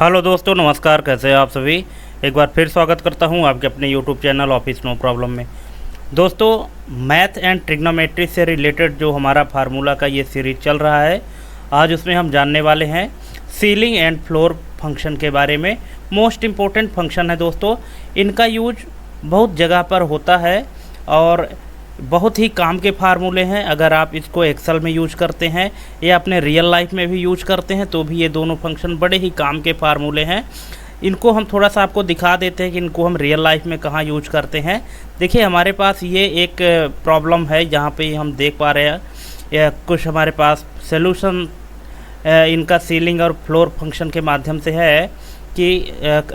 Hello दोस्तों, नमस्कार। कैसे हैं आप सभी। एक बार फिर स्वागत करता हूं आपके अपने YouTube channel office no problem में। दोस्तों, मैथ एंड ट्रिग्नोमेट्री से रिलेटेड जो हमारा फार्मूला का ये सीरीज चल रहा है, आज उसमें हम जानने वाले हैं सीलिंग एंड फ्लोर फंक्शन के बारे में। मोस्ट इम्पोर्टेंट फंक्शन है दोस्तों। इनका यूज बहुत जगह पर होता है और बहुत ही काम के फार्मूले हैं। अगर आप इसको एक्सेल में यूज करते हैं या अपने रियल लाइफ में भी यूज करते हैं तो भी ये दोनों फंक्शन बड़े ही काम के फार्मूले हैं। इनको हम थोड़ा सा आपको दिखा देते हैं कि इनको हम रियल लाइफ में कहाँ यूज करते हैं। देखिए, हमारे पास ये एक प्रॉब्लम है जहाँ पे हम देख पा रहे हैं या कुछ हमारे पास सोल्यूशन इनका सीलिंग और फ्लोर फंक्शन के माध्यम से है कि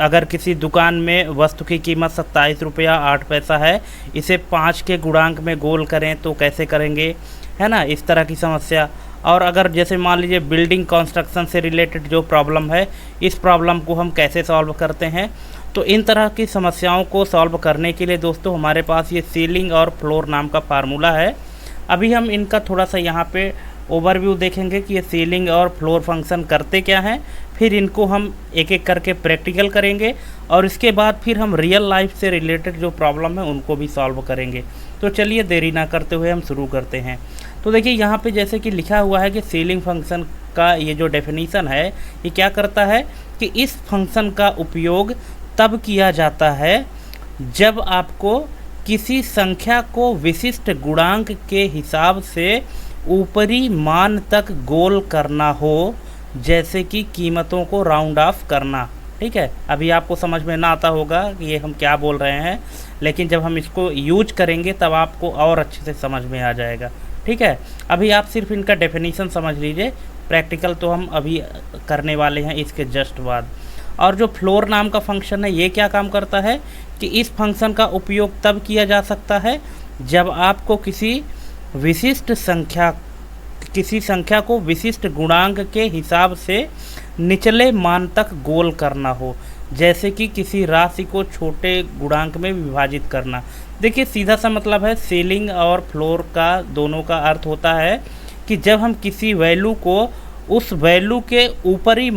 अगर किसी दुकान में वस्तु की कीमत 27 रुपया 8 पैसा है, इसे 5 के गुणांक में गोल करें तो कैसे करेंगे, है ना, इस तरह की समस्या। और अगर जैसे मान लीजिए बिल्डिंग कंस्ट्रक्शन से रिलेटेड जो प्रॉब्लम है, इस प्रॉब्लम को हम कैसे सॉल्व करते हैं। तो इन तरह की समस्याओं को सॉल्व करने के लिए दोस्तों हमारे पास ये सीलिंग और फ्लोर नाम का फार्मूला है। अभी हम इनका थोड़ा सा यहाँ पे ओवरव्यू देखेंगे कि ये सीलिंग और फ्लोर फंक्शन करते क्या हैं। फिर इनको हम एक एक करके प्रैक्टिकल करेंगे और इसके बाद फिर हम रियल लाइफ से रिलेटेड जो प्रॉब्लम है उनको भी सॉल्व करेंगे। तो चलिए देरी ना करते हुए हम शुरू करते हैं। तो देखिए, यहाँ पे जैसे कि लिखा हुआ है कि सीलिंग फंक्शन का ये जो डेफिनीशन है, ये क्या करता है कि इस फंक्शन का उपयोग तब किया जाता है जब आपको किसी संख्या को विशिष्ट गुणांक के हिसाब से ऊपरी मान तक गोल करना हो, जैसे कि कीमतों को राउंड ऑफ करना। ठीक है, अभी आपको समझ में ना आता होगा कि ये हम क्या बोल रहे हैं, लेकिन जब हम इसको यूज करेंगे तब आपको और अच्छे से समझ में आ जाएगा। ठीक है, अभी आप सिर्फ इनका डेफिनीशन समझ लीजिए, प्रैक्टिकल तो हम अभी करने वाले हैं इसके जस्ट बाद। और जो फ्लोर नाम का फंक्शन है, ये क्या काम करता है कि इस फंक्शन का उपयोग तब किया जा सकता है जब आपको किसी संख्या को विशिष्ट गुणांक के हिसाब से निचले मान तक गोल करना हो, जैसे कि किसी राशि को छोटे गुणांक में विभाजित करना। देखिए, सीधा सा मतलब है, सीलिंग और फ्लोर का दोनों का अर्थ होता है कि जब हम किसी वैल्यू को उस वैल्यू के ऊपरी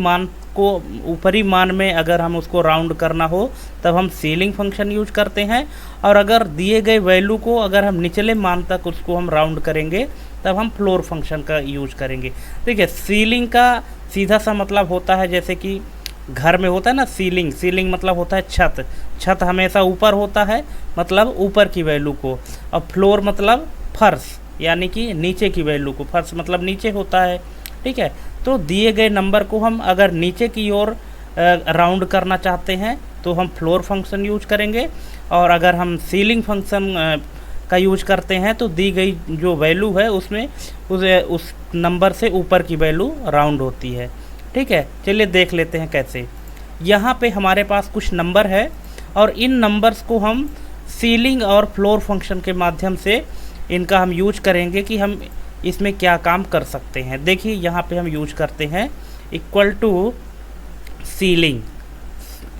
मान में अगर हम उसको राउंड करना हो तब हम सीलिंग फंक्शन यूज करते हैं, और अगर दिए गए वैल्यू को अगर हम निचले मान तक उसको हम राउंड करेंगे तब हम फ्लोर फंक्शन का यूज करेंगे। देखिए, सीलिंग का सीधा सा मतलब होता है जैसे कि घर में होता है ना, सीलिंग मतलब होता है छत हमेशा ऊपर होता है, मतलब ऊपर की वैल्यू को। और फ्लोर मतलब फर्श, यानी कि नीचे की वैल्यू को। फर्श मतलब नीचे होता है। ठीक है, तो दिए गए नंबर को हम अगर नीचे की ओर राउंड करना चाहते हैं तो हम फ्लोर फंक्शन यूज करेंगे, और अगर हम सीलिंग फंक्शन का यूज करते हैं तो दी गई जो वैल्यू है उसमें उस नंबर से ऊपर की वैल्यू राउंड होती है। ठीक है, चलिए देख लेते हैं कैसे। यहाँ पे हमारे पास कुछ नंबर है और इन नंबर्स को हम सीलिंग और फ्लोर फंक्शन के माध्यम से इनका हम यूज करेंगे कि हम इसमें क्या काम कर सकते हैं। देखिए, यहाँ पे हम यूज करते हैं इक्वल टू सीलिंग,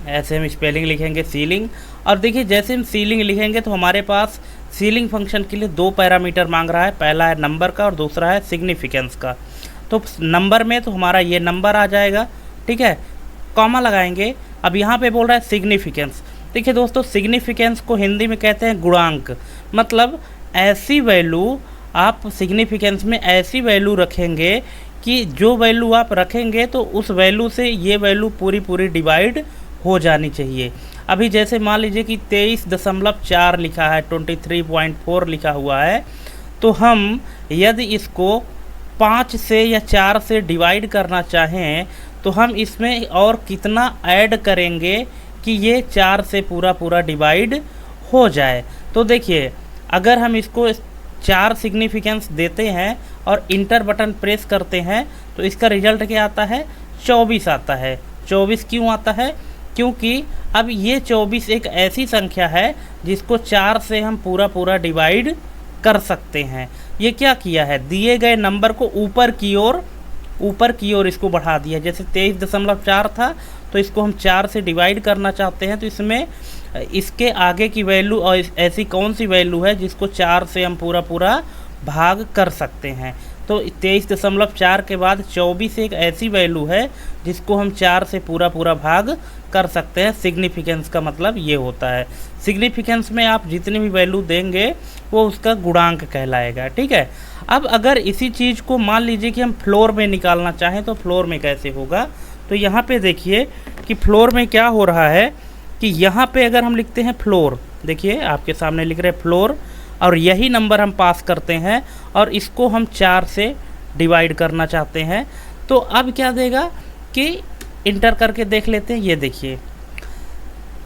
ऐसे हम स्पेलिंग लिखेंगे सीलिंग। और देखिए, जैसे हम सीलिंग लिखेंगे तो हमारे पास सीलिंग फंक्शन के लिए दो पैरामीटर मांग रहा है, पहला है नंबर का और दूसरा है सिग्निफिकेंस का। तो नंबर में तो हमारा ये नंबर आ जाएगा। ठीक है, कॉमा लगाएंगे। अब यहाँ पे बोल रहा है सिग्निफिकेंस। देखिए दोस्तों, सिग्निफिकेंस को हिंदी में कहते हैं गुणांक। मतलब ऐसी वैल्यू आप सिग्निफिकेंस में ऐसी वैल्यू रखेंगे कि जो वैल्यू आप रखेंगे तो उस वैल्यू से ये वैल्यू पूरी डिवाइड हो जानी चाहिए। अभी जैसे मान लीजिए कि 23.4 लिखा है, 23.4 लिखा हुआ है, तो हम यदि इसको 5 से या 4 से डिवाइड करना चाहें तो हम इसमें और कितना ऐड करेंगे कि ये 4 से पूरा डिवाइड हो जाए। तो देखिए, अगर हम इसको 4 सिग्निफिकेंस देते हैं और इंटर बटन प्रेस करते हैं तो इसका रिजल्ट क्या आता है, 24 आता है। 24 क्यों आता है? क्योंकि अब ये 24 एक ऐसी संख्या है जिसको 4 से हम पूरा डिवाइड कर सकते हैं। ये क्या किया है, दिए गए नंबर को ऊपर की ओर इसको बढ़ा दिया। जैसे 23.4 था तो इसको हम 4 से डिवाइड करना चाहते हैं, तो इसमें इसके आगे की वैल्यू और ऐसी कौन सी वैल्यू है जिसको 4 से हम पूरा भाग कर सकते हैं। तो 23.4 के बाद 24 एक ऐसी वैल्यू है जिसको हम 4 से पूरा पूरा भाग कर सकते हैं। सिग्निफिकेंस का मतलब ये होता है। सिग्निफिकेंस में आप जितनी भी वैल्यू देंगे वो उसका गुणांक कहलाएगा, ठीक है। अब अगर इसी चीज़ को मान लीजिए कि हम फ्लोर में निकालना चाहें तो फ्लोर में कैसे होगा, तो यहाँ पे देखिए कि फ्लोर में क्या हो रहा है कि यहाँ पे अगर हम लिखते हैं फ्लोर, देखिए आपके सामने लिख रहे हैं फ्लोर, और यही नंबर हम पास करते हैं और इसको हम 4 से डिवाइड करना चाहते हैं, तो अब क्या देगा कि इंटर करके देख लेते हैं। ये देखिए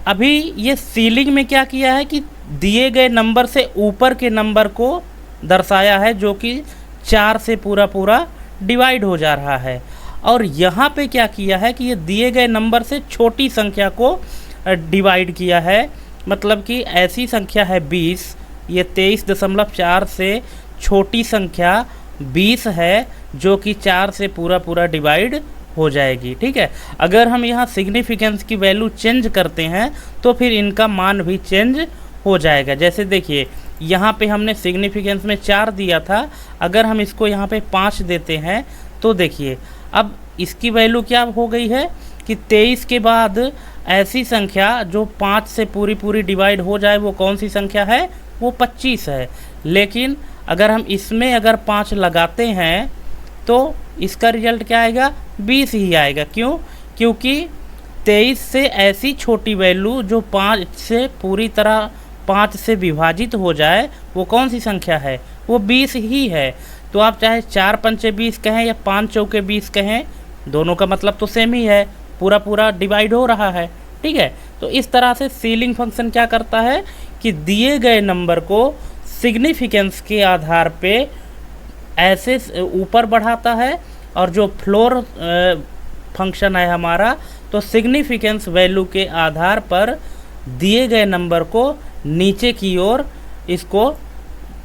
अभी ये सीलिंग में क्या किया है कि दिए गए नंबर से ऊपर के नंबर को दर्शाया है जो कि 4 से पूरा पूरा डिवाइड हो जा रहा है, और यहाँ पे क्या किया है कि ये दिए गए नंबर से छोटी संख्या को डिवाइड किया है। मतलब कि ऐसी संख्या है 20, ये 23.4 से छोटी संख्या 20 है जो कि 4 से पूरा पूरा डिवाइड हो जाएगी, ठीक है। अगर हम यहाँ सिग्निफिकेंस की वैल्यू चेंज करते हैं तो फिर इनका मान भी चेंज हो जाएगा। जैसे देखिए यहाँ पे हमने सिग्निफिकेंस में 4 दिया था, अगर हम इसको यहाँ पे 5 देते हैं तो देखिए अब इसकी वैल्यू क्या हो गई है कि 23 के बाद ऐसी संख्या जो 5 से पूरी पूरी डिवाइड हो जाए वो कौन सी संख्या है, वो 25 है। लेकिन अगर हम इसमें अगर 5 लगाते हैं तो इसका रिजल्ट क्या आएगा, 20 ही आएगा। क्यों? क्योंकि 23 से ऐसी छोटी वैल्यू जो 5 से पूरी तरह 5 से विभाजित हो जाए वो कौन सी संख्या है, वो 20 ही है। तो आप चाहे 4 पंचे 20 कहें या 5 चौके 20 कहें, दोनों का मतलब तो सेम ही है, पूरा पूरा डिवाइड हो रहा है, ठीक है। तो इस तरह से सीलिंग फंक्शन क्या करता है कि दिए गए नंबर को सिग्निफिकेंस के आधार पे ऐसे ऊपर बढ़ाता है, और जो फ्लोर फंक्शन है हमारा तो सिग्निफिकेंस वैल्यू के आधार पर दिए गए नंबर को नीचे की ओर इसको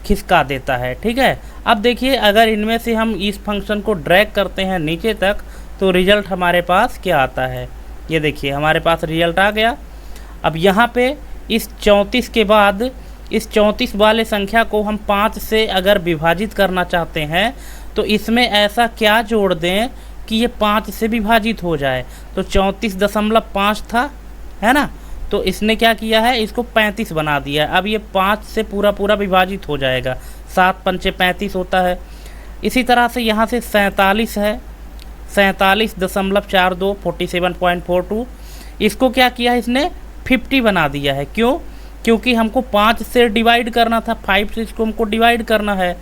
खिसका देता है, ठीक है। अब देखिए अगर इनमें से हम इस फंक्शन को ड्रैग करते हैं नीचे तक तो रिजल्ट हमारे पास क्या आता है, ये देखिए हमारे पास रिजल्ट आ गया। अब यहाँ पे इस 34 के बाद इस 34 वाले संख्या को हम 5 से अगर विभाजित करना चाहते हैं तो इसमें ऐसा क्या जोड़ दें कि ये 5 से विभाजित हो जाए। तो 34.5 था, है ना, तो इसने क्या किया है, इसको 35 बना दिया है। अब ये 5 से पूरा पूरा विभाजित हो जाएगा, 7 पंचे 35 होता है। इसी तरह से यहाँ से 47 है, 47.42 47.42, इसको क्या किया है इसने 50 बना दिया है। क्यों? क्योंकि हमको 5 से डिवाइड करना था, 5 से इसको हमको डिवाइड करना है,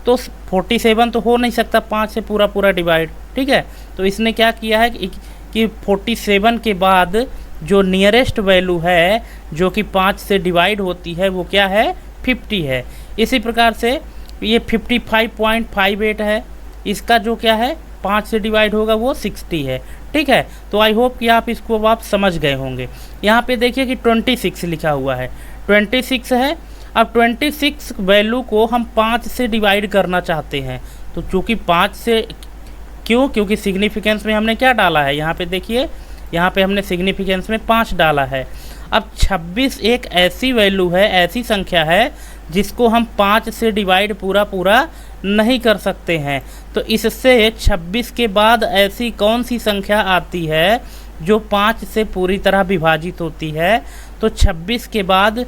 तो 47 तो हो नहीं सकता 5 से पूरा पूरा डिवाइड, ठीक है। तो इसने क्या किया है कि 47 के बाद जो नियरेस्ट वैल्यू है जो कि 5 से डिवाइड होती है वो क्या है, 50 है। इसी प्रकार से ये 55.58 है, इसका जो क्या है 5 से डिवाइड होगा वो 60 है, ठीक है। तो आई होप कि आप इसको आप समझ गए होंगे। यहाँ पे देखिए कि 26 लिखा हुआ है, 26 है। अब 26 वैल्यू को हम 5 से डिवाइड करना चाहते हैं, तो चूँकि 5 से, क्यों, क्योंकि सिग्निफिकेंस में हमने क्या डाला है, यहाँ पे देखिए, यहाँ पे हमने सिग्निफिकेंस में 5 डाला है। अब 26 एक ऐसी वैल्यू है, ऐसी संख्या है जिसको हम 5 से डिवाइड पूरा पूरा नहीं कर सकते हैं। तो इससे 26 के बाद ऐसी कौन सी संख्या आती है जो 5 से पूरी तरह विभाजित होती है, तो 26 के बाद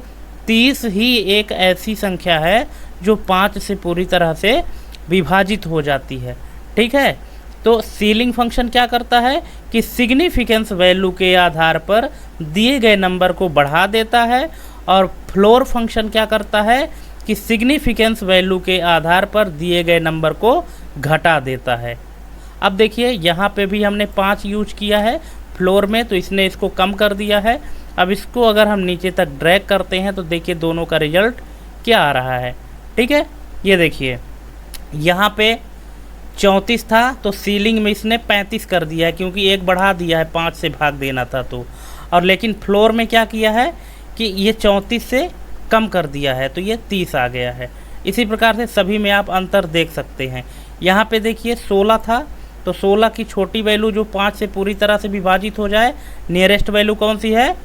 30 ही एक ऐसी संख्या है जो 5 से पूरी तरह से विभाजित हो जाती है, ठीक है। तो सीलिंग फंक्शन क्या करता है कि सिग्निफिकेंस वैल्यू के आधार पर दिए गए नंबर को बढ़ा देता है, और फ्लोर फंक्शन क्या करता है कि सिग्निफिकेंस वैल्यू के आधार पर दिए गए नंबर को घटा देता है। अब देखिए यहाँ पे भी हमने 5 यूज किया है फ्लोर में, तो इसने इसको कम कर दिया है। अब इसको अगर हम नीचे तक ड्रैग करते हैं तो देखिए दोनों का रिजल्ट क्या आ रहा है, ठीक है। ये देखिए यहाँ पे 34 था तो सीलिंग में इसने 35 कर दिया है, क्योंकि एक बढ़ा दिया है, 5 से भाग देना था तो। और लेकिन फ्लोर में क्या किया है कि ये 34 से कम कर दिया है, तो ये 30 आ गया है। इसी प्रकार से सभी में आप अंतर देख सकते हैं। यहाँ पे देखिए 16 था, तो 16 की छोटी वैल्यू जो 5 से पूरी तरह से विभाजित हो जाए, नियरेस्ट वैल्यू कौन सी है,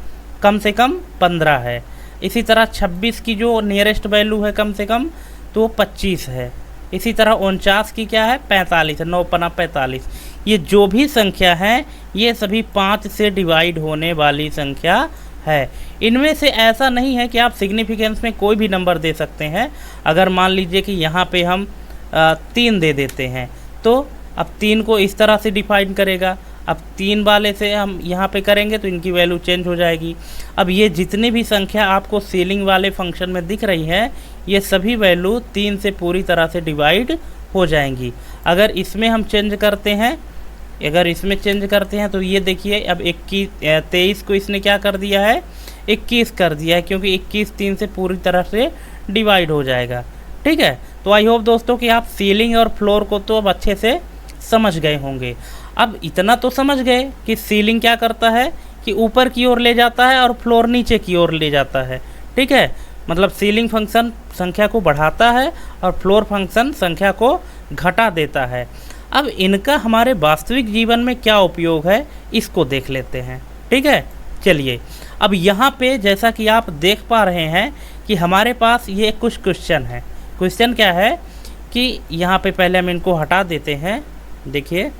कम से कम 15 है। इसी तरह 26 की जो नियरेस्ट वैल्यू है कम से कम तो 25 है, इसी तरह 49 की क्या है 45 है, 9 पना 45। ये जो भी संख्या है ये सभी 5 से डिवाइड होने वाली संख्या है। इनमें से ऐसा नहीं है कि आप सिग्निफिकेंस में कोई भी नंबर दे सकते हैं। अगर मान लीजिए कि यहाँ पे हम 3 दे देते हैं तो अब 3 को इस तरह से डिफाइन करेगा। अब 3 वाले से हम यहाँ पे करेंगे तो इनकी वैल्यू चेंज हो जाएगी। अब ये जितनी भी संख्या आपको सीलिंग वाले फंक्शन में दिख रही है ये सभी वैल्यू 3 से पूरी तरह से डिवाइड हो जाएंगी। अगर इसमें हम चेंज करते हैं, तो ये देखिए अब 23 को इसने क्या कर दिया है 21 कर दिया है, क्योंकि 21 3 से पूरी तरह से डिवाइड हो जाएगा। ठीक है, तो आई होप दोस्तों कि आप सीलिंग और फ्लोर को तो अब अच्छे से समझ गए होंगे। अब इतना तो समझ गए कि सीलिंग क्या करता है कि ऊपर की ओर ले जाता है और फ्लोर नीचे की ओर ले जाता है। ठीक है, मतलब सीलिंग फंक्शन संख्या को बढ़ाता है और फ्लोर फंक्शन संख्या को घटा देता है। अब इनका हमारे वास्तविक जीवन में क्या उपयोग है इसको देख लेते हैं। ठीक है, चलिए अब यहाँ पे जैसा कि आप देख पा रहे हैं कि हमारे पास ये कुछ क्वेश्चन है। क्वेश्चन क्या है कि यहाँ पे पहले हम इनको हटा देते हैं। देखिए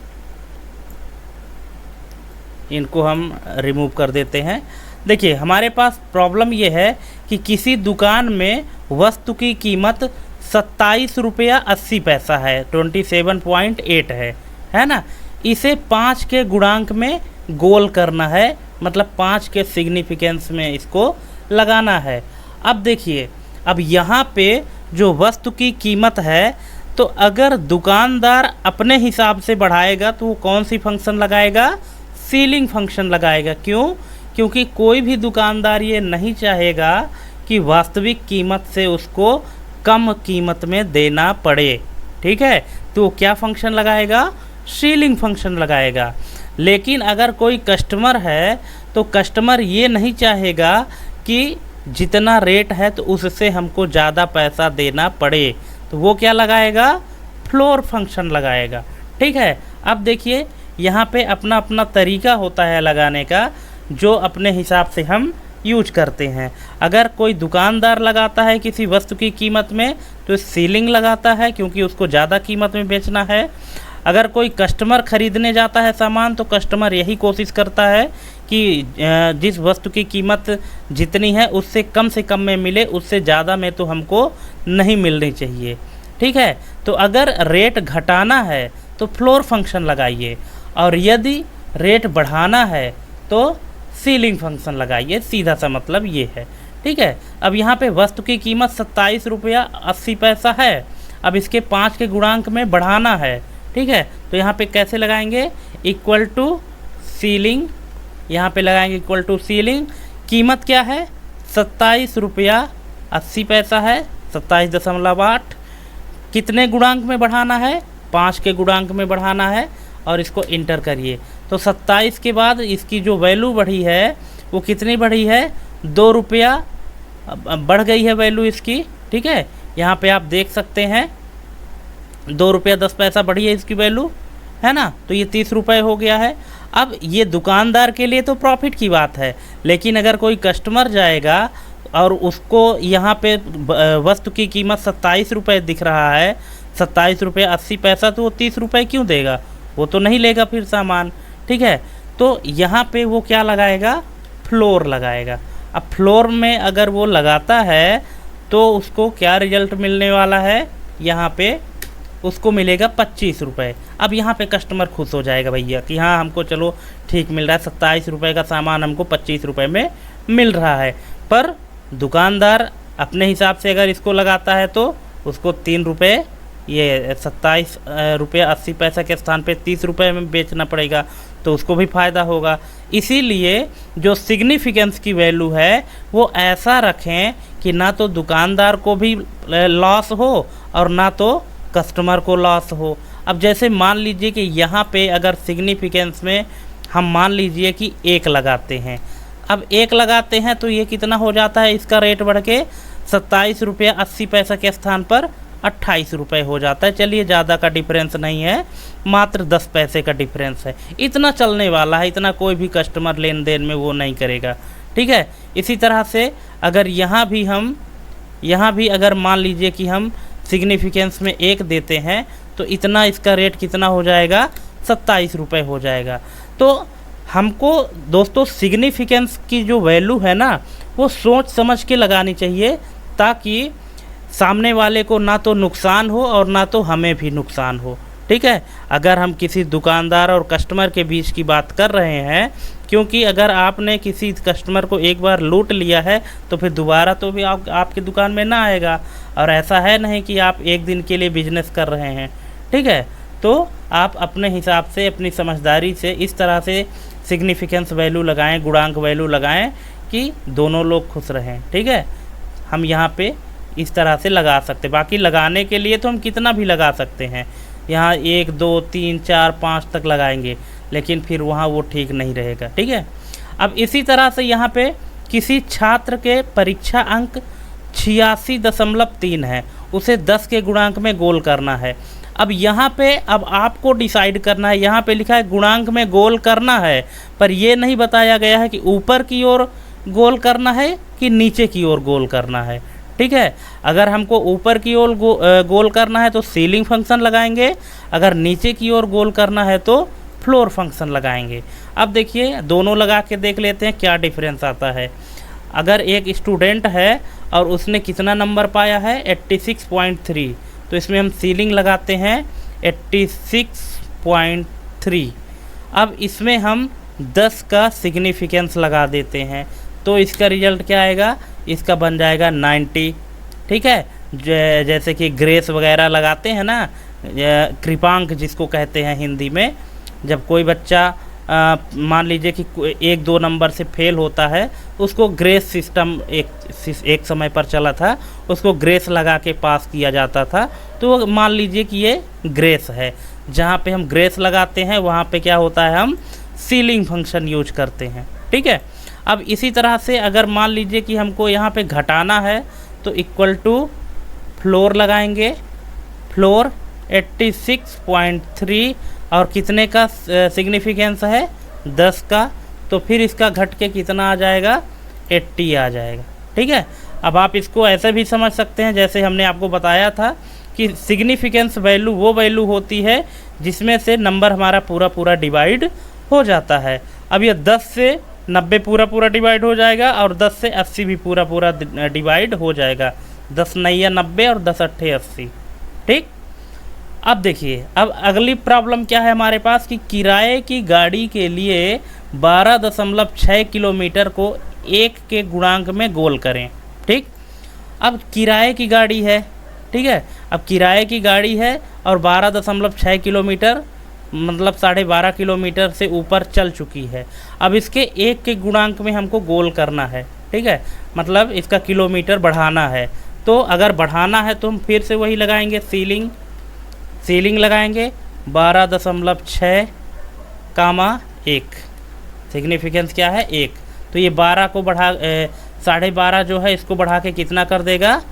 इनको हम रिमूव कर देते हैं। देखिए हमारे पास प्रॉब्लम ये है कि किसी दुकान में वस्तु की कीमत 27 रुपया 80 पैसा है, 27.8 है ना। इसे 5 के गुणांक में गोल करना है, मतलब 5 के सिग्निफिकेंस में इसको लगाना है। अब देखिए अब यहाँ पे जो वस्तु की कीमत है तो अगर दुकानदार अपने हिसाब से बढ़ाएगा तो वो कौन सी फंक्शन लगाएगा सीलिंग फंक्शन लगाएगा। क्यों? क्योंकि कोई भी दुकानदार ये नहीं चाहेगा कि वास्तविक कीमत से उसको कम कीमत में देना पड़े। ठीक है, तो क्या फंक्शन लगाएगा सीलिंग फंक्शन लगाएगा। लेकिन अगर कोई कस्टमर है तो कस्टमर ये नहीं चाहेगा कि जितना रेट है तो उससे हमको ज़्यादा पैसा देना पड़े, तो वो क्या लगाएगा फ्लोर फंक्शन लगाएगा। ठीक है, अब देखिए यहाँ पे अपना अपना तरीका होता है लगाने का, जो अपने हिसाब से हम यूज करते हैं। अगर कोई दुकानदार लगाता है किसी वस्तु की कीमत में तो सीलिंग लगाता है क्योंकि उसको ज़्यादा कीमत में बेचना है। अगर कोई कस्टमर ख़रीदने जाता है सामान तो कस्टमर यही कोशिश करता है कि जिस वस्तु की कीमत जितनी है उससे कम में मिले, उससे ज़्यादा में तो हमको नहीं मिलनी चाहिए। ठीक है, तो अगर रेट घटाना है तो फ्लोर फंक्शन लगाइए और यदि रेट बढ़ाना है तो सीलिंग फंक्शन लगाइए। सीधा सा मतलब ये है। ठीक है, अब यहाँ पे वस्तु की कीमत 27 रुपया 80 पैसा है। अब इसके 5 के गुणांक में बढ़ाना है। ठीक है, तो यहाँ पे कैसे लगाएंगे इक्वल टू सीलिंग, यहाँ पे लगाएंगे इक्वल टू सीलिंग। कीमत क्या है 27 रुपया 80 पैसा है, 27.8। कितने गुणांक में बढ़ाना है 5 के गुणांक में बढ़ाना है और इसको इंटर करिए। तो 27 के बाद इसकी जो वैल्यू बढ़ी है वो कितनी बढ़ी है 2 रुपया बढ़ गई है वैल्यू इसकी। ठीक है, यहाँ पे आप देख सकते हैं 2 रुपया 10 पैसा बढ़ी है इसकी वैल्यू, है ना। तो ये 30 रुपये हो गया है। अब ये दुकानदार के लिए तो प्रॉफिट की बात है, लेकिन अगर कोई कस्टमर जाएगा और उसको यहाँ पे वस्तु की कीमत 27 रुपये दिख रहा है, 27 रुपये 80 पैसा, तो वो 30 रुपये क्यों देगा, वो तो नहीं लेगा फिर सामान। ठीक है, तो यहाँ पे वो क्या लगाएगा फ्लोर लगाएगा। अब फ्लोर में अगर वो लगाता है तो उसको क्या रिजल्ट मिलने वाला है, यहाँ पे उसको मिलेगा 25 रुपये। अब यहाँ पे कस्टमर खुश हो जाएगा भैया कि हाँ हमको चलो ठीक मिल रहा है, 27 रुपये का सामान हमको 25 रुपये में मिल रहा है। पर दुकानदार अपने हिसाब से अगर इसको लगाता है तो उसको 3 रुपये, ये 27 रुपये 80 पैसा के स्थान पे 30 रुपये में बेचना पड़ेगा, तो उसको भी फ़ायदा होगा। इसीलिए जो सिग्निफिकेंस की वैल्यू है वो ऐसा रखें कि ना तो दुकानदार को भी लॉस हो और ना तो कस्टमर को लॉस हो। अब जैसे मान लीजिए कि यहाँ पे अगर सिग्निफिकेंस में हम मान लीजिए कि 1 लगाते हैं। अब 1 लगाते हैं तो ये कितना हो जाता है, इसका रेट बढ़ के 27 रुपया 80 पैसा के स्थान पर 28 रुपये हो जाता है। चलिए ज़्यादा का डिफरेंस नहीं है, मात्र 10 पैसे का डिफरेंस है। इतना चलने वाला है, इतना कोई भी कस्टमर लेन देन में वो नहीं करेगा। ठीक है, इसी तरह से अगर यहाँ भी अगर मान लीजिए कि हम सिग्निफिकेंस में 1 देते हैं तो इतना इसका रेट कितना हो जाएगा, 27 रुपये हो जाएगा। तो हमको दोस्तों सिग्निफिकेंस की जो वैल्यू है ना वो सोच समझ के लगानी चाहिए, ताकि सामने वाले को ना तो नुकसान हो और ना तो हमें भी नुकसान हो। ठीक है, अगर हम किसी दुकानदार और कस्टमर के बीच की बात कर रहे हैं, क्योंकि अगर आपने किसी कस्टमर को एक बार लूट लिया है तो फिर दोबारा तो भी आपकी दुकान में ना आएगा, और ऐसा है नहीं कि आप एक दिन के लिए बिजनेस कर रहे हैं। ठीक है, तो आप अपने हिसाब से अपनी समझदारी से इस तरह से सिग्निफिकेंस वैल्यू लगाएं, गुणांक वैल्यू लगाएं कि दोनों लोग खुश रहें। ठीक है, हम यहाँ पे इस तरह से लगा सकते। बाकी लगाने के लिए तो हम कितना भी लगा सकते हैं, यहाँ 1 2 3 4 5 तक लगाएंगे, लेकिन फिर वहाँ वो ठीक नहीं रहेगा। ठीक है, अब इसी तरह से यहाँ पे किसी छात्र के परीक्षा अंक 86.3 है, उसे 10 के गुणांक में गोल करना है। अब यहाँ पे अब आपको डिसाइड करना है, यहाँ पे लिखा है गुणांक में गोल करना है, पर ये नहीं बताया गया है कि ऊपर की ओर गोल करना है कि नीचे की ओर गोल करना है। ठीक है, अगर हमको ऊपर की ओर गोल करना है तो सीलिंग फंक्शन लगाएंगे, अगर नीचे की ओर गोल करना है तो फ्लोर फंक्शन लगाएंगे। अब देखिए दोनों लगा के देख लेते हैं क्या डिफरेंस आता है। अगर एक स्टूडेंट है और उसने कितना नंबर पाया है 86.3, तो इसमें हम सीलिंग लगाते हैं 86.3। अब इसमें हम 10 का सिग्निफिकेंस लगा देते हैं, तो इसका रिजल्ट क्या आएगा, इसका बन जाएगा 90। ठीक है, जैसे कि ग्रेस वगैरह लगाते हैं ना, कृपांक जिसको कहते हैं हिंदी में, जब कोई बच्चा मान लीजिए कि 1-2 नंबर से फेल होता है, उसको ग्रेस सिस्टम एक समय पर चला था, उसको ग्रेस लगा के पास किया जाता था। तो मान लीजिए कि ये ग्रेस है, जहाँ पे हम ग्रेस लगाते हैं वहाँ पे क्या होता है, हम सीलिंग फंक्शन यूज करते हैं। ठीक है, अब इसी तरह से अगर मान लीजिए कि हमको यहाँ पे घटाना है तो इक्वल टू फ्लोर लगाएंगे, फ्लोर 86.3 और कितने का सिग्निफिकेंस है 10 का, तो फिर इसका घट के कितना आ जाएगा 80 आ जाएगा। ठीक है, अब आप इसको ऐसे भी समझ सकते हैं जैसे हमने आपको बताया था कि सिग्निफिकेंस वैल्यू वो वैल्यू होती है जिसमें से नंबर हमारा पूरा पूरा डिवाइड हो जाता है। अब ये 10 से 90 पूरा पूरा डिवाइड हो जाएगा और 10 से 80 भी पूरा पूरा डिवाइड हो जाएगा। 10 9 90 और 10 8 80। ठीक, अब देखिए अब अगली प्रॉब्लम क्या है हमारे पास कि किराए की गाड़ी के लिए 12.6 किलोमीटर को 1 के गुणांक में गोल करें। ठीक, अब किराए की गाड़ी है, ठीक है, अब किराए की गाड़ी है और 12.6 किलोमीटर मतलब 12.5 किलोमीटर से ऊपर चल चुकी है। अब इसके 1 के गुणांक में हमको गोल करना है। ठीक है, मतलब इसका किलोमीटर बढ़ाना है। तो अगर बढ़ाना है तो हम फिर से वही लगाएंगे, सीलिंग लगाएंगे 12.6 कामा 1, सिग्निफिकेंस क्या है 1, तो ये 12 को बढ़ा 12.5 जो है इसको बढ़ा के कितना कर देगा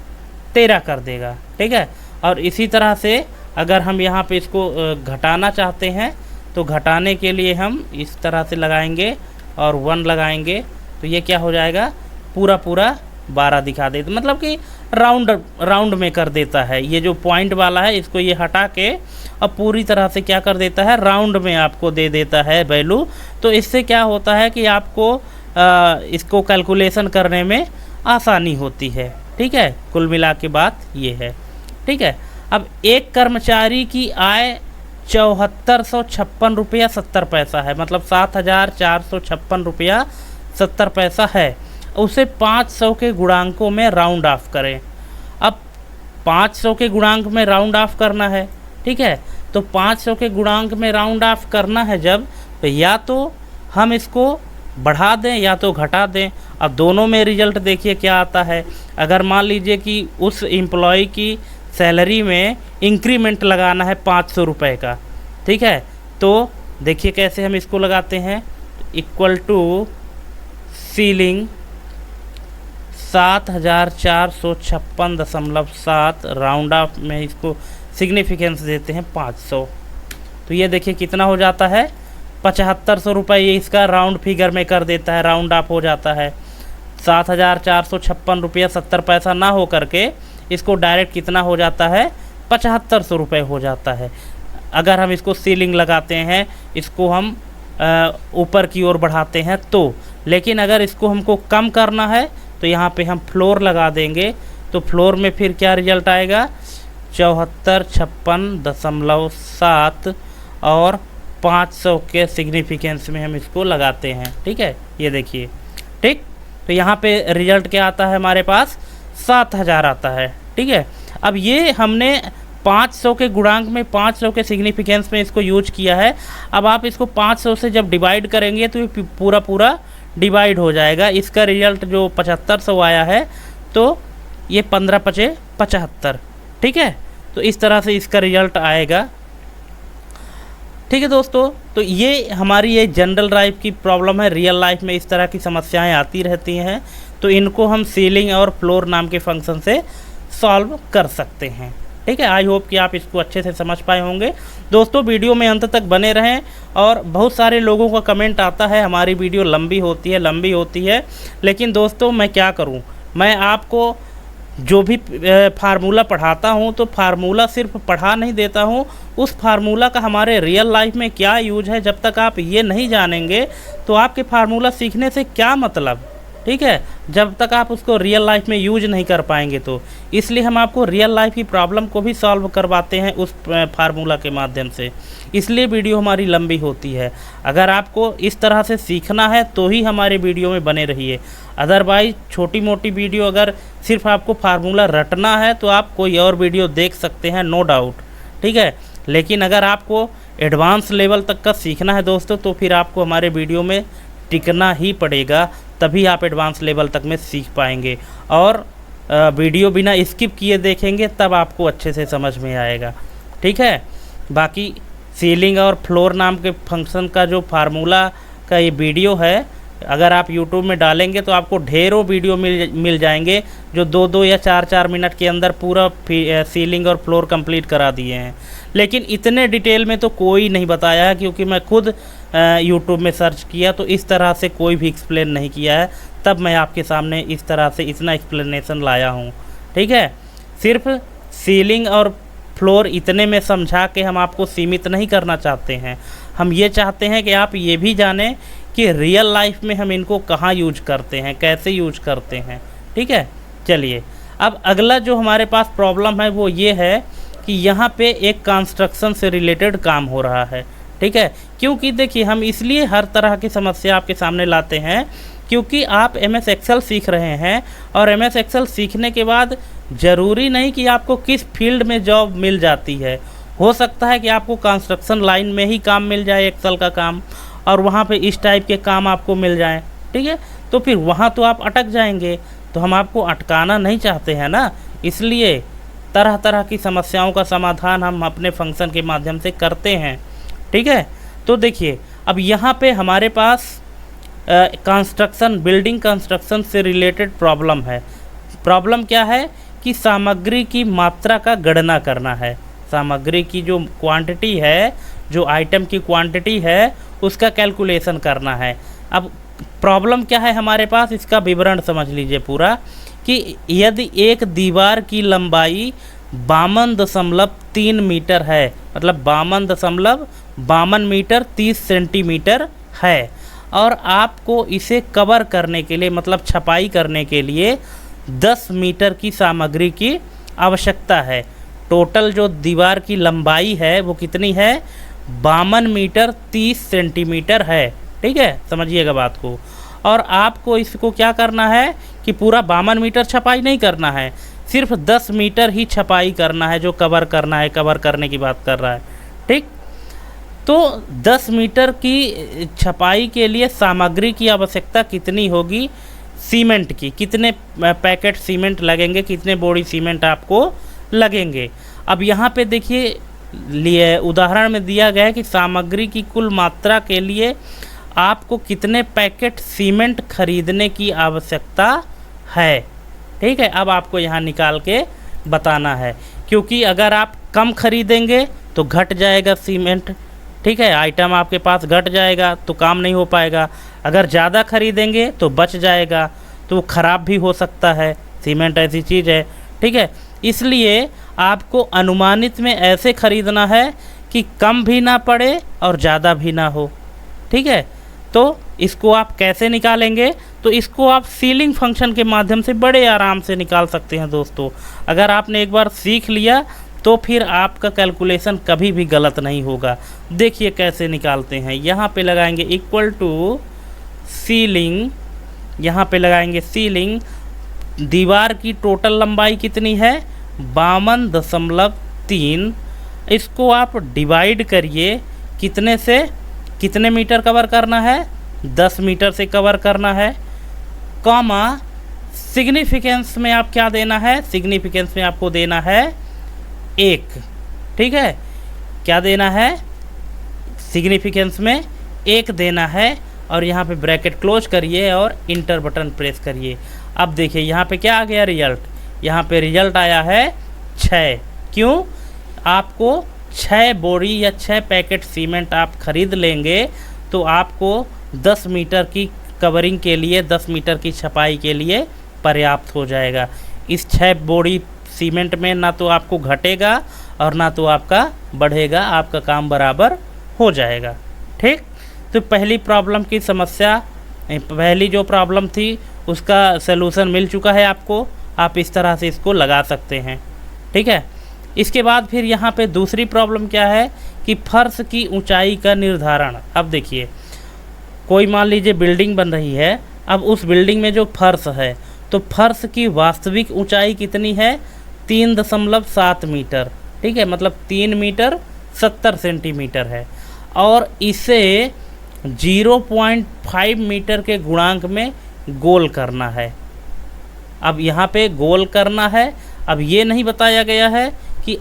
13 कर देगा। ठीक है, और इसी तरह से अगर हम यहाँ पे इसको घटाना चाहते हैं तो घटाने के लिए हम इस तरह से लगाएंगे और 1 लगाएंगे, तो ये क्या हो जाएगा पूरा पूरा 12 दिखा देता, मतलब कि राउंड में कर देता है। ये जो पॉइंट वाला है इसको ये हटा के अब पूरी तरह से क्या कर देता है राउंड में आपको दे देता है वैल्यू। तो इससे क्या होता है कि आपको इसको कैलकुलेशन करने में आसानी होती है। ठीक है, कुल मिला के बात ये है। ठीक है, अब एक कर्मचारी की आय 7456 रुपया 70 पैसा है, मतलब 7456 रुपया 70 पैसा है। उसे 500 के गुणांकों में राउंड ऑफ करें। अब 500 के गुणांक में राउंड ऑफ करना है। ठीक है, तो 500 के गुणांक में राउंड ऑफ करना है जब, तो या तो हम इसको बढ़ा दें या तो घटा दें। अब दोनों में रिजल्ट देखिए क्या आता है। अगर मान लीजिए कि उस एम्प्लॉय की सैलरी में इंक्रीमेंट लगाना है 500 रुपये का, ठीक है, तो देखिए कैसे हम इसको लगाते हैं, equal to ceiling 7456.7 round off में इसको सिग्निफिकेंस देते हैं 500, तो ये देखिए कितना हो जाता है 7500 रुपये। ये इसका राउंड फिगर में कर देता है, राउंड ऑफ हो जाता है 7456 रुपया 70 पैसा ना हो करके इसको डायरेक्ट कितना हो जाता है, 7500 रुपये हो जाता है। अगर हम इसको सीलिंग लगाते हैं, इसको हम ऊपर की ओर बढ़ाते हैं तो। लेकिन अगर इसको हमको कम करना है तो यहाँ पे हम फ्लोर लगा देंगे, तो फ्लोर में फिर क्या रिजल्ट आएगा, 7456.7 और 500 के सिग्निफिकेंस में हम इसको लगाते हैं। ठीक है, ये देखिए। ठीक, तो यहाँ पे रिजल्ट क्या आता है हमारे पास, 7000 आता है। ठीक है, अब ये हमने 500 के गुणांक में, 500 के सिग्निफिकेंस में इसको यूज किया है। अब आप इसको 500 से जब डिवाइड करेंगे तो ये पूरा डिवाइड हो जाएगा। इसका रिजल्ट जो 7500 आया है, तो ये 15×5 = 75। ठीक है, तो इस तरह से इसका रिजल्ट आएगा। ठीक है दोस्तों, तो ये हमारी ये जनरल लाइफ की प्रॉब्लम है। रियल लाइफ में इस तरह की समस्याएं आती रहती हैं, तो इनको हम सीलिंग और फ्लोर नाम के फंक्शन से सॉल्व कर सकते हैं। ठीक है, आई होप कि आप इसको अच्छे से समझ पाए होंगे। दोस्तों, वीडियो में अंत तक बने रहें। और बहुत सारे लोगों का कमेंट आता है हमारी वीडियो लंबी होती है, लेकिन दोस्तों मैं क्या करूं, मैं आपको जो भी फार्मूला पढ़ाता हूं, तो फार्मूला सिर्फ पढ़ा नहीं देता हूं, उस फार्मूला का हमारे रियल लाइफ में क्या यूज है, जब तक आप ये नहीं जानेंगे तो आपके फार्मूला सीखने से क्या मतलब। ठीक है, जब तक आप उसको रियल लाइफ में यूज नहीं कर पाएंगे तो। इसलिए हम आपको रियल लाइफ की प्रॉब्लम को भी सॉल्व करवाते हैं उस फार्मूला के माध्यम से, इसलिए वीडियो हमारी लंबी होती है। अगर आपको इस तरह से सीखना है तो ही हमारे वीडियो में बने रहिए, अदरवाइज छोटी मोटी वीडियो, अगर सिर्फ आपको फार्मूला रटना है तो आप कोई और वीडियो देख सकते हैं, नो डाउट। ठीक है, लेकिन अगर आपको एडवांस लेवल तक का सीखना है दोस्तों, तो फिर आपको हमारे वीडियो में टिकना ही पड़ेगा, तभी आप एडवांस लेवल तक में सीख पाएंगे। और वीडियो बिना स्किप किए देखेंगे तब आपको अच्छे से समझ में आएगा। ठीक है, बाकी सीलिंग और फ्लोर नाम के फंक्शन का जो फार्मूला का ये वीडियो है, अगर आप YouTube में डालेंगे तो आपको ढेरों वीडियो मिल जाएंगे, जो 2-2 या 4-4 मिनट के अंदर पूरा सीलिंग और फ्लोर कंप्लीट करा दिए हैं। लेकिन इतने डिटेल में तो कोई नहीं बताया है, क्योंकि मैं खुद YouTube में सर्च किया तो इस तरह से कोई भी एक्सप्लेन नहीं किया है, तब मैं आपके सामने इस तरह से इतना एक्सप्लेनेशन लाया हूँ। ठीक है, सिर्फ सीलिंग और फ्लोर इतने में समझा के हम आपको सीमित नहीं करना चाहते हैं। हम ये चाहते हैं कि आप ये भी जानें कि रियल लाइफ में हम इनको कहाँ यूज करते हैं, कैसे यूज करते हैं। ठीक है, चलिए अब अगला जो हमारे पास प्रॉब्लम है वो ये है कि यहाँ पे एक कंस्ट्रक्शन से रिलेटेड काम हो रहा है। ठीक है, क्योंकि देखिए हम इसलिए हर तरह की समस्या आपके सामने लाते हैं, क्योंकि आप MS एक्सेल सीख रहे हैं, और MS एक्सेल सीखने के बाद ज़रूरी नहीं कि आपको किस फील्ड में जॉब मिल जाती है। हो सकता है कि आपको कंस्ट्रक्शन लाइन में ही काम मिल जाए, एक्सेल का काम, और वहाँ पे इस टाइप के काम आपको मिल जाएं। ठीक है, तो फिर वहाँ तो आप अटक जाएंगे, तो हम आपको अटकाना नहीं चाहते हैं ना, इसलिए तरह तरह की समस्याओं का समाधान हम अपने फंक्शन के माध्यम से करते हैं। ठीक है, तो देखिए अब यहाँ पे हमारे पास कंस्ट्रक्शन, बिल्डिंग कंस्ट्रक्शन से रिलेटेड प्रॉब्लम है। प्रॉब्लम क्या है कि सामग्री की मात्रा का गणना करना है। सामग्री की जो क्वांटिटी है, जो आइटम की क्वांटिटी है, उसका कैलकुलेशन करना है। अब प्रॉब्लम क्या है हमारे पास, इसका विवरण समझ लीजिए पूरा, कि यदि एक दीवार की लंबाई 52.3 मीटर है, मतलब 52.52 मीटर 30 सेंटीमीटर है, और आपको इसे कवर करने के लिए, मतलब छपाई करने के लिए 10 मीटर की सामग्री की आवश्यकता है। टोटल जो दीवार की लंबाई है वो कितनी है, 52 मीटर 30 सेंटीमीटर है। ठीक है, समझिएगा बात को। और आपको इसको क्या करना है कि पूरा 52 मीटर छपाई नहीं करना है, सिर्फ 10 मीटर ही छपाई करना है, जो कवर करना है, कवर करने की बात कर रहा है। ठीक, तो 10 मीटर की छपाई के लिए सामग्री की आवश्यकता कितनी होगी, सीमेंट की, कितने पैकेट सीमेंट लगेंगे, कितने बोरी सीमेंट आपको लगेंगे। अब यहाँ पे देखिए लिए उदाहरण में दिया गया है कि सामग्री की कुल मात्रा के लिए आपको कितने पैकेट सीमेंट खरीदने की आवश्यकता है। ठीक है, अब आपको यहाँ निकाल के बताना है, क्योंकि अगर आप कम खरीदेंगे तो घट जाएगा सीमेंट। ठीक है, आइटम आपके पास घट जाएगा तो काम नहीं हो पाएगा। अगर ज़्यादा खरीदेंगे तो बच जाएगा, तो ख़राब भी हो सकता है। सीमेंट ऐसी चीज़ है। ठीक है, इसलिए आपको अनुमानित में ऐसे खरीदना है कि कम भी ना पड़े और ज़्यादा भी ना हो। ठीक है, तो इसको आप कैसे निकालेंगे? तो इसको आप सीलिंग फंक्शन के माध्यम से बड़े आराम से निकाल सकते हैं दोस्तों। अगर आपने एक बार सीख लिया तो फिर आपका कैलकुलेशन कभी भी गलत नहीं होगा। देखिए कैसे निकालते हैं। यहाँ पे लगाएंगे इक्वल टू सीलिंग, यहाँ पे लगाएंगे सीलिंग। दीवार की टोटल लंबाई कितनी है? 52.3। इसको आप डिवाइड करिए, कितने से कितने मीटर कवर करना है? 10 मीटर से कवर करना है। कॉमा सिग्निफिकेंस में आप क्या देना है? सिग्निफिकेंस में आपको देना है 1। ठीक है, क्या देना है? सिग्निफिकेंस में 1 देना है। और यहाँ पे ब्रैकेट क्लोज करिए और इंटर बटन प्रेस करिए। अब देखिए यहाँ पे क्या आ गया रिजल्ट? यहाँ पे रिजल्ट आया है 6। क्यों? आपको 6 बोरी या 6 पैकेट सीमेंट आप खरीद लेंगे तो आपको 10 मीटर की कवरिंग के लिए, 10 मीटर की छपाई के लिए पर्याप्त हो जाएगा। इस 6 बोरी सीमेंट में ना तो आपको घटेगा और ना तो आपका बढ़ेगा, आपका काम बराबर हो जाएगा। ठीक, तो पहली प्रॉब्लम की समस्या, पहली जो प्रॉब्लम थी उसका सलूशन मिल चुका है आपको। आप इस तरह से इसको लगा सकते हैं। ठीक है, इसके बाद फिर यहाँ पे दूसरी प्रॉब्लम क्या है कि फर्श की ऊंचाई का निर्धारण। अब देखिए, कोई मान लीजिए बिल्डिंग बन रही है। अब उस बिल्डिंग में जो फर्श है, तो फर्श की वास्तविक ऊंचाई कितनी है? 3.7 मीटर। ठीक है, मतलब 3 मीटर 70 सेंटीमीटर है। और इसे 0.5 मीटर के गुणांक में गोल करना है। अब यहाँ पे गोल करना है। अब ये नहीं बताया गया है कि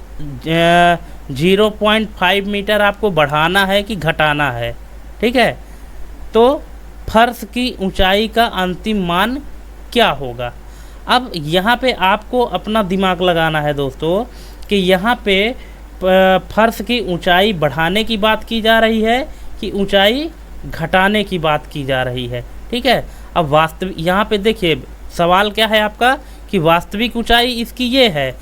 0.5 मीटर आपको बढ़ाना है कि घटाना है। ठीक है, तो फर्श की ऊंचाई का अंतिम मान क्या होगा? अब यहाँ पे आपको अपना दिमाग लगाना है दोस्तों कि यहाँ पे फर्श की ऊंचाई बढ़ाने की बात की जा रही है कि ऊंचाई घटाने की बात की जा रही है। ठीक है, अब वास्तविक यहाँ पे देखिए सवाल क्या है आपका कि वास्तविक ऊंचाई इसकी ये है।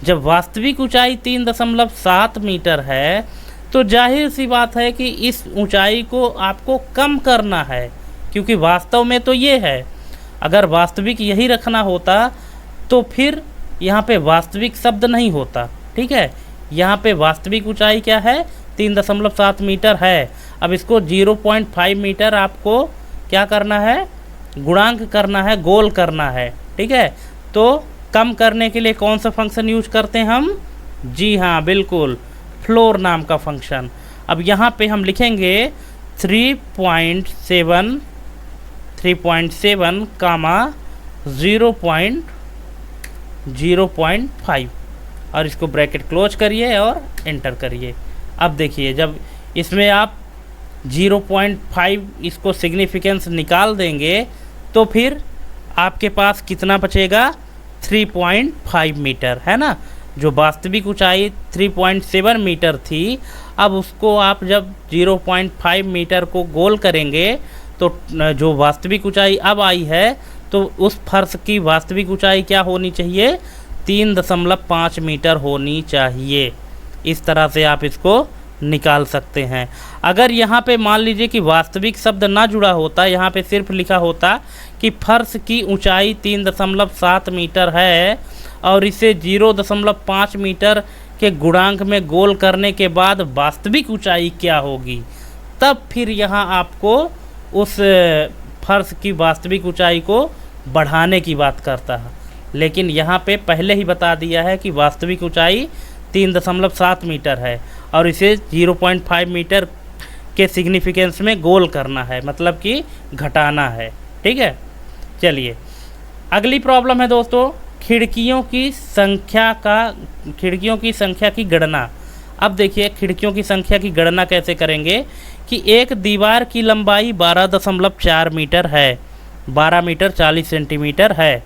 जब वास्तविक ऊंचाई 3.7 मीटर है तो जाहिर सी बात है कि इस ऊंचाई को आपको कम करना है, क्योंकि वास्तव में तो ये है। अगर वास्तविक यही रखना होता तो फिर यहाँ पे वास्तविक शब्द नहीं होता। ठीक है, यहाँ पे वास्तविक ऊंचाई क्या है? 3.7 मीटर है। अब इसको 0.5 मीटर आपको क्या करना है? गुणांक करना है, गोल करना है। ठीक है, तो कम करने के लिए कौन सा फंक्शन यूज करते हैं हम? जी हाँ, बिल्कुल, फ्लोर नाम का फंक्शन। अब यहाँ पे हम लिखेंगे 3.7 कामा 0.5 और इसको ब्रैकेट क्लोज करिए और एंटर करिए। अब देखिए, जब इसमें आप 0.5 इसको सिग्निफिकेंस निकाल देंगे तो फिर आपके पास कितना बचेगा? 3.5 मीटर, है ना। जो वास्तविक ऊंचाई 3.7 मीटर थी, अब उसको आप जब 0.5 मीटर को गोल करेंगे तो जो वास्तविक ऊंचाई अब आई है तो उस फर्श की वास्तविक ऊंचाई क्या होनी चाहिए? 3.5 मीटर होनी चाहिए। इस तरह से आप इसको निकाल सकते हैं। अगर यहाँ पे मान लीजिए कि वास्तविक शब्द ना जुड़ा होता, यहाँ पे सिर्फ लिखा होता कि फर्श की ऊंचाई 3.7 मीटर है और इसे 0.5 मीटर के गुणांक में गोल करने के बाद वास्तविक ऊंचाई क्या होगी, तब फिर यहाँ आपको उस फर्श की वास्तविक ऊंचाई को बढ़ाने की बात करता है। लेकिन यहाँ पे पहले ही बता दिया है कि वास्तविक ऊंचाई 3.7 मीटर है और इसे 0.5 मीटर के सिग्निफिकेंस में गोल करना है, मतलब कि घटाना है। ठीक है, चलिए अगली प्रॉब्लम है दोस्तों, खिड़कियों की संख्या की गणना। अब देखिए खिड़कियों की संख्या की गणना कैसे करेंगे कि एक दीवार की लंबाई 12.4 मीटर है, 12 मीटर 40 सेंटीमीटर है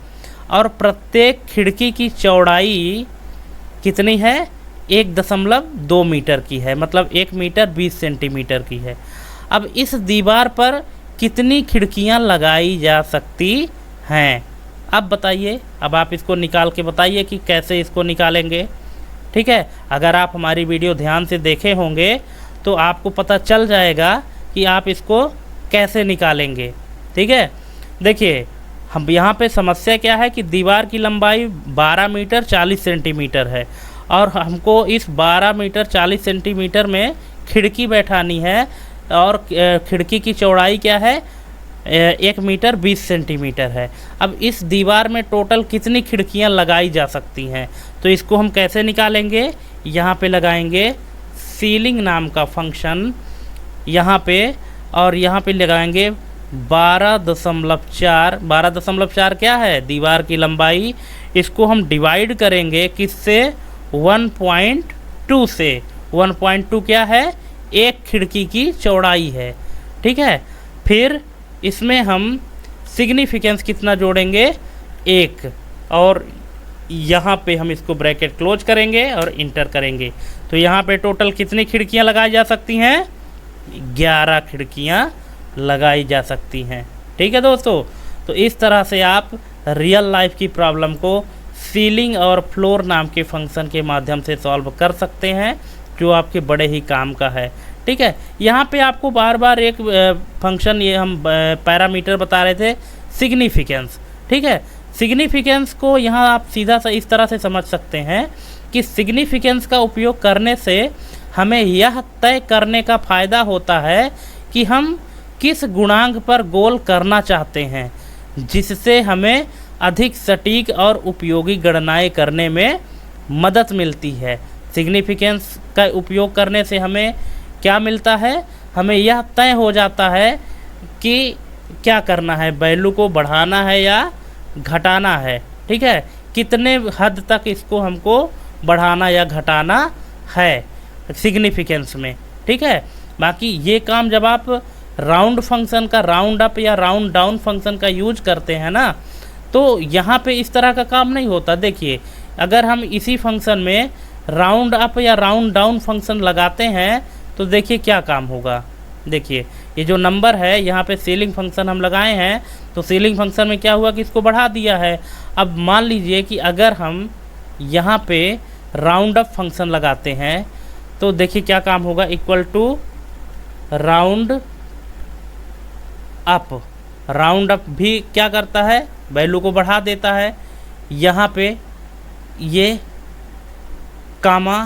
और प्रत्येक खिड़की की चौड़ाई कितनी है? 1.2 मीटर की है, मतलब 1 मीटर 20 सेंटीमीटर की है। अब इस दीवार पर कितनी खिड़कियां लगाई जा सकती हैं? अब बताइए, अब आप इसको निकाल के बताइए कि कैसे इसको निकालेंगे। ठीक है, अगर आप हमारी वीडियो ध्यान से देखे होंगे तो आपको पता चल जाएगा कि आप इसको कैसे निकालेंगे। ठीक है, देखिए हम यहाँ पे समस्या क्या है कि दीवार की लंबाई 12 मीटर 40 सेंटीमीटर है और हमको इस 12 मीटर 40 सेंटीमीटर में खिड़की बैठानी है और खिड़की की चौड़ाई क्या है 1 मीटर 20 सेंटीमीटर है। अब इस दीवार में टोटल कितनी खिड़कियां लगाई जा सकती हैं, तो इसको हम कैसे निकालेंगे। यहाँ पे लगाएंगे सीलिंग नाम का फंक्शन यहाँ पे, और यहाँ पे लगाएंगे 12.4। 12.4 क्या है, दीवार की लंबाई। इसको हम डिवाइड करेंगे किससे, 1.2 से। 1.2 क्या है, एक खिड़की की चौड़ाई है। ठीक है, फिर इसमें हम सिग्निफिकेंस कितना जोड़ेंगे, 1, और यहाँ पे हम इसको ब्रैकेट क्लोज करेंगे और इंटर करेंगे। तो यहाँ पे टोटल कितनी खिड़कियाँ लगाई जा सकती हैं, 11 खिड़कियाँ लगाई जा सकती हैं। ठीक है दोस्तों, तो इस तरह से आप रियल लाइफ की प्रॉब्लम को सीलिंग और फ्लोर नाम के फंक्शन के माध्यम से सॉल्व कर सकते हैं, जो आपके बड़े ही काम का है। ठीक है, यहाँ पे आपको बार बार एक फंक्शन, ये हम पैरामीटर बता रहे थे, सिग्निफिकेंस। ठीक है, सिग्निफिकेंस को यहाँ आप सीधा सा इस तरह से समझ सकते हैं कि सिग्निफिकेंस का उपयोग करने से हमें यह तय करने का फ़ायदा होता है कि हम किस गुणांक पर गोल करना चाहते हैं, जिससे हमें अधिक सटीक और उपयोगी गणनाएं करने में मदद मिलती है। सिग्निफिकेंस का उपयोग करने से हमें क्या मिलता है, हमें यह तय हो जाता है कि क्या करना है, वैल्यू को बढ़ाना है या घटाना है। ठीक है, कितने हद तक इसको हमको बढ़ाना या घटाना है सिग्निफिकेंस में। ठीक है, बाकी ये काम जब आप राउंड फंक्शन का, राउंड अप या राउंड डाउन फंक्शन का यूज करते हैं ना, तो यहाँ पे इस तरह का काम नहीं होता। देखिए, अगर हम इसी फंक्शन में राउंड अप या राउंड डाउन फंक्शन लगाते हैं तो देखिए क्या काम होगा। देखिए ये जो नंबर है, यहाँ पे सीलिंग फंक्शन हम लगाए हैं, तो सीलिंग फंक्शन में क्या हुआ कि इसको बढ़ा दिया है। अब मान लीजिए कि अगर हम यहाँ पे राउंड अप फंक्शन लगाते हैं तो देखिए क्या काम होगा, equal to round up. Round up भी क्या करता है, वैल्यू को बढ़ा देता है। यहाँ पे ये कामा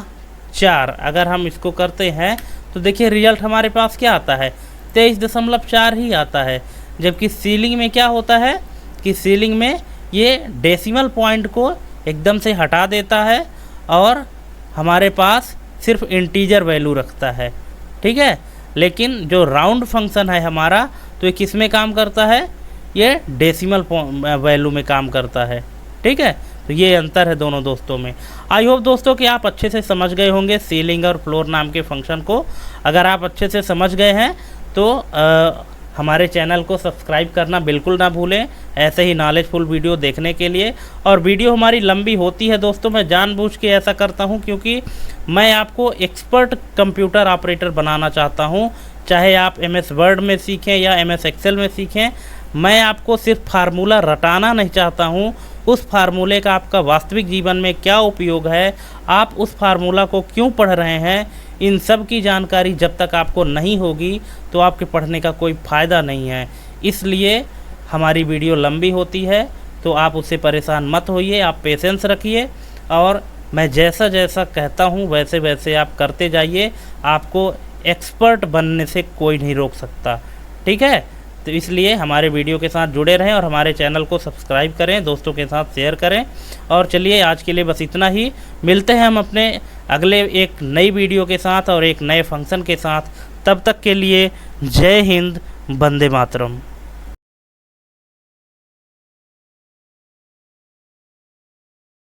4 अगर हम इसको करते हैं तो देखिए रिजल्ट हमारे पास क्या आता है, 23.4 ही आता है। जबकि सीलिंग में क्या होता है कि सीलिंग में ये डेसिमल पॉइंट को एकदम से हटा देता है और हमारे पास सिर्फ इंटीजर वैल्यू रखता है। ठीक है, लेकिन जो राउंड फंक्शन है हमारा, तो ये किस में काम करता है, ये डेसिमल वैल्यू में काम करता है। ठीक है, तो ये अंतर है दोनों दोस्तों में। आई होप दोस्तों कि आप अच्छे से समझ गए होंगे सीलिंग और फ्लोर नाम के फंक्शन को। अगर आप अच्छे से समझ गए हैं तो हमारे चैनल को सब्सक्राइब करना बिल्कुल ना भूलें, ऐसे ही नॉलेजफुल वीडियो देखने के लिए। और वीडियो हमारी लंबी होती है दोस्तों, मैं जानबूझ के ऐसा करता हूं क्योंकि मैं आपको एक्सपर्ट कंप्यूटर ऑपरेटर बनाना चाहता हूं। चाहे आप MS वर्ड में सीखें या MS एक्सेल में सीखें, मैं आपको सिर्फ फार्मूला रटाना नहीं चाहता हूं, उस फार्मूले का आपका वास्तविक जीवन में क्या उपयोग है, आप उस फार्मूला को क्यों पढ़ रहे हैं, इन सब की जानकारी जब तक आपको नहीं होगी तो आपके पढ़ने का कोई फ़ायदा नहीं है। इसलिए हमारी वीडियो लंबी होती है, तो आप उससे परेशान मत होइए, आप पेशेंस रखिए और मैं जैसा जैसा कहता हूँ वैसे वैसे आप करते जाइए। आपको एक्सपर्ट बनने से कोई नहीं रोक सकता। ठीक है, तो इसलिए हमारे वीडियो के साथ जुड़े रहें और हमारे चैनल को सब्सक्राइब करें, दोस्तों के साथ शेयर करें। और चलिए आज के लिए बस इतना ही, मिलते हैं हम अपने अगले एक नई वीडियो के साथ और एक नए फंक्शन के साथ। तब तक के लिए जय हिंद, वंदे मातरम।